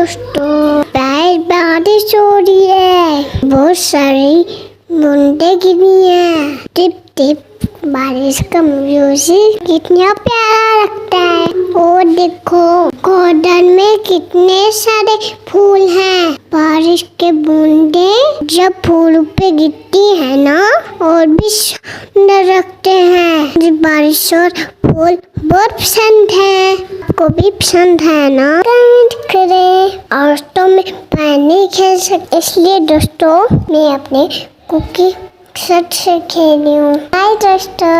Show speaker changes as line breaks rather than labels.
दोस्तों, बारिश हो रही है, बहुत सारी बूंदे गिरी हैं। टिप टिप बारिश का म्यूजिक कितना प्यारा लगता है। और देखो गार्डन में कितने सारे फूल हैं। बारिश के बूंदे जब फूलों पे गिरती है ना, और भी सुंदर लगते हैं। मुझे बारिश और फूल बहुत पसंद है। आपको भी पसंद है ना? कमेंट करें। और तो मैं पानी खेल सकती, इसलिए दोस्तों मैं अपने कुकी के साथ से खेली हूँ। बाय दोस्तों।